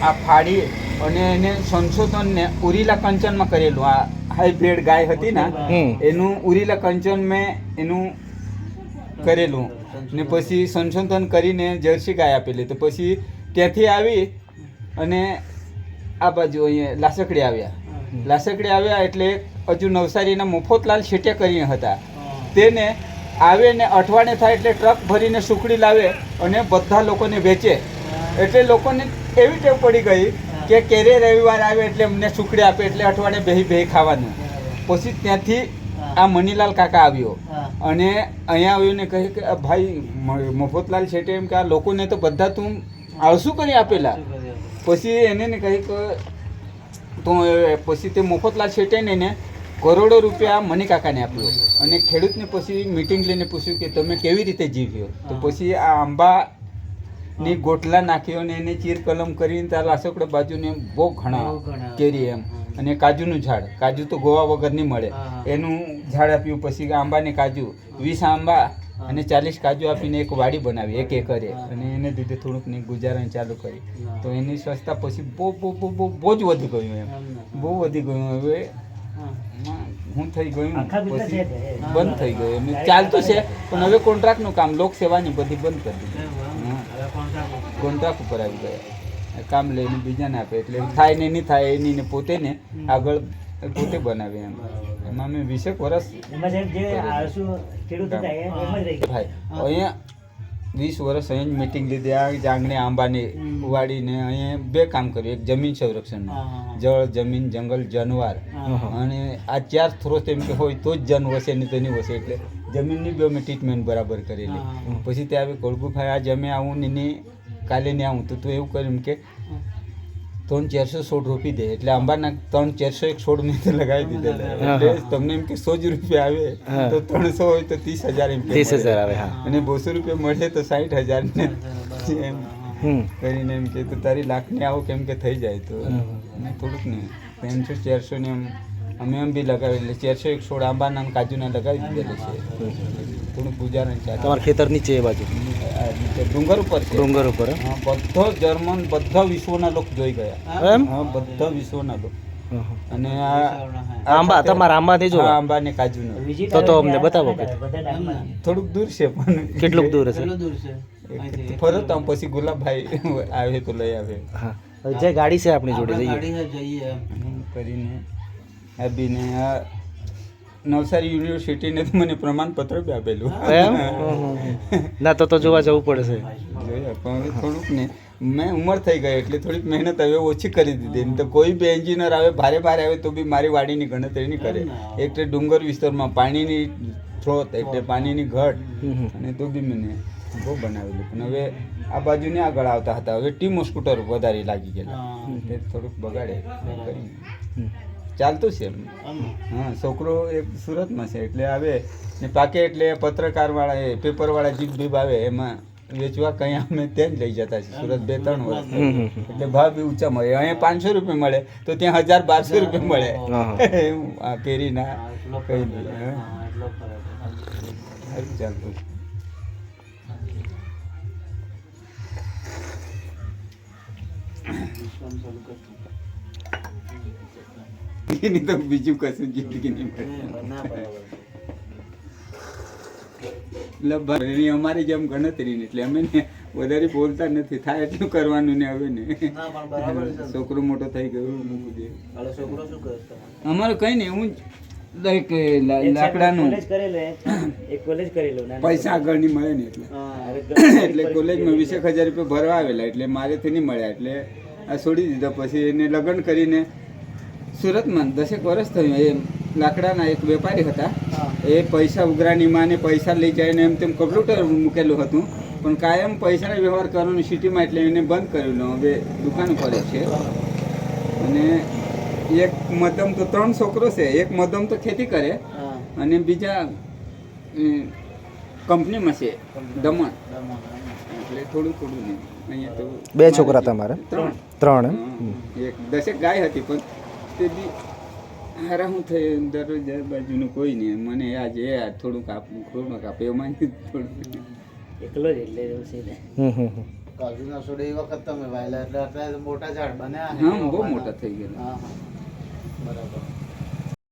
આ ફાડી અને એને સંશોધનને ઉરીલા કંચનમાં કરેલું. આ હાઈબ્રિડ ગાય હતી ને એનું ઉરીલા કંચન મેં એનું કરેલું ને પછી સંશોધન કરીને જર્સી ગાય આપેલી. તો પછી ત્યાંથી આવી અને આ બાજુ અહીંયા લાસકડી આવ્યા એટલે હજુ નવસારીના મફતલાલ શેટિયા કરીને હતા. તેને આવે ને અઠવાડિયે થાય એટલે ટ્રક ભરીને સુખડી લાવે અને બધા લોકોને વેચે. એટલે લોકોને એવી ટેવ પડી ગઈ કે કેરે રવિવાર આવે એટલે અમને સુખડી આપે એટલે અઠવાડિયે બેહી ખાવાનું. પછી ત્યાંથી આ મનીલાલ કાકા આવ્યો અને અહીંયા આવ્યું ને કહે કે ભાઈ મફતલાલ શેઠે એમ કે આ લોકોને તો બધા તું આળસુ કરી આપેલા. પછી એને ને કહી કે તો પછી તે મફતલાલ શેઠે ને કરોડો રૂપિયા મની કાકાને આપ્યો અને ખેડૂતને પછી મિટિંગ લઈને પૂછ્યું કે તમે કેવી રીતે જીવ્યો. તો પછી આ આંબાની ગોટલા નાખ્યો ને એને ચીર કલમ કરીને તાર લાસકડો બાજુને બહુ ઘણા કેરી એમ અને કાજુનું ઝાડ. કાજુ તો ગોવા વગર નહીં મળે એનું ઝાડ આપ્યું. પછી આંબાને કાજુ 20 આંબા અને 40 કાજુ આપીને એક વાડી બનાવી 1 એકરે અને એને લીધે થોડુંક ને ગુજારણ ચાલુ કરી. તો એની સ્વચ્છતા પછી બહુ જ વધી ગયું એમ બહુ વધી ગયું. હવે હું થઈ ગયું પછી બંધ થઈ ગયું એમ ચાલતું છે પણ હવે કોન્ટ્રાક્ટનું કામ લોક સેવાની બધી બંધ કરી દીધી. કોન્ટ્રાક્ટ ઉપર આવી ગયા કામ લઈને બીજાને આપે એટલે થાય ને નહીં થાય એની ને પોતે ને આગળ પોતે બનાવે એમ. એમાં મેં 20 વર્ષ ભાઈ અહીંયા 20 વર્ષ અહીંયા જ મિટિંગ લીધી. આ જાંગણી આંબાની વાડીને અહીંયા 2 કામ કર્યું. એક જમીન સંરક્ષણનું જળ જમીન જંગલ જાનવર અને આ 4 સ્ત્રોત એમ કે હોય તો જ જન વસે નહીં તો નહીં વસે એટલે જમીનની બી અમે ટ્રીટમેન્ટ બરાબર કરેલી. પછી ત્યાં આવી કોળગુભાઈ આજે અમે આવું ને કાલે ને આવું તો તું એવું કર્યું કે 300-400 છોડ રોપી દે એટલે આંબાના 300-401 છોડ મેં તો લગાવી દીધેલા. એટલે તમને એમ કે 100 રૂપિયા આવે તો 300 હોય તો 30,000 એમ 30,000 આવે અને 200 રૂપિયા મળે તો 60,000 ને એમ કરીને એમ કે તું તારી લાખની આવો કેમ કે થઈ જાય. તો થોડુંક ને 300-400 ને એમ અમે એમ બી લગાવેલી 401 છોડ આંબાના કાજુના લગાવી દીધેલા છે. થોડુંક ગુજારણ ચાલે. તમારા ખેતર નીચે એ બાજુ ડુંગર ઉપર છે. ડુંગર ઉપર બધો જર્મન બધા વિશ્વના લોકો જોઈ ગયા એમ. હા બધા વિશ્વના લોકો. અને આંબા તમારા આંબાથી જો આંબા ને કાજુનો તો અમને બતાવો કે થોડુંક દૂર છે પણ કેટલું દૂર છે ફરો તો પછી ગુલાબભાઈ આવે તો લઈ આવે. હા જે ગાડી છે આપણી જોડે જઈએ કરીને આવીને આ નવસારી યુનિવર્સિટીને તો મને પ્રમાણપત્ર બી આપેલું ના તો જોવા જવું પડશે. જોઈએ પણ થોડુંક ને મેં ઉંમર થઈ ગઈ એટલે થોડીક મહેનત હવે ઓછી કરી દીધી. તો કોઈ બી એન્જિનિયર આવે ભારે આવે તો બી મારી વાડીની ગણતરી નહીં કરે. એટલે ડુંગર વિસ્તારમાં પાણીની સ્ત્રોત એટલે પાણીની ઘટ અને તો બી મને બહુ બનાવેલું. પણ હવે આ બાજુને આગળ આવતા હતા હવે ટીમો સ્કૂટર વધારે લાગી ગયેલા એટલે થોડુંક બગાડે કરીને ચાલતું છે. હા છોકરો એક સુરતમાં છે એટલે આવે ને પાકે એટલે પત્રકારવાળા એ પેપરવાળા જીપ બીબ આવે એમાં વેચવા કંઈ અમે ત્યાં જ લઈ જતા છીએ સુરત 2-3 વર્ષ એટલે ભાવ બી ઊંચા મળે. અહીંયા 500 રૂપિયા મળે તો ત્યાં 1,000-1,200 રૂપિયા મળે આ કેરીના કઈ બી ચાલતું છે. એની તો બીજું કશું જિંદગી નહીં મળે. અમારી જેમ ગણતરી એટલે અમે ને વધારે બોલતા નથી થાય એટલું કરવાનું ને હવે ને છોકરો મોટો થઈ ગયો. અમારે કઈ નહીં હું લાકડાનું પૈસા આગળ નહીં મળે ને એટલે કોલેજમાં 20,000 રૂપિયા ભરવા આવેલા એટલે મારેથી નહીં મળ્યા એટલે આ છોડી દીધા. પછી એને લગ્ન કરીને સુરતમાં 10 વર્ષ થયું. એ લાકડાના એક વેપારી હતા એ પૈસા ઉઘરાણી માં ને પૈસા લઈ જાય ને એમ તેમ કમ્પ્યુટર મૂકેલું હતું પણ કાયમ પૈસાનો વ્યવહાર કરવાનું સિટીમાં એટલે એને બંધ કરેલું. હવે દુકાન કરે છે અને એક મધમ તો 3 છોકરો છે. એક મધમ તો ખેતી કરે અને બીજા કંપનીમાં છે દમણ એટલે થોડું નહીં. અહીંયા તો 2 છોકરા તમારા 3 એક 10 ગાય હતી પણ તે બી હારા હું થઈ દરરોજ બાજુનું કોઈ નહીં. મને આજે થોડુંક આપવું એમાં થોડુંક એકલો જ એટલે કાજુના છોડ એ વખત તમે વાયેલા એટલે અત્યારે તો મોટા ઝાડ બન્યા છે. હા બહુ મોટા થઈ ગયેલા. હા, હા.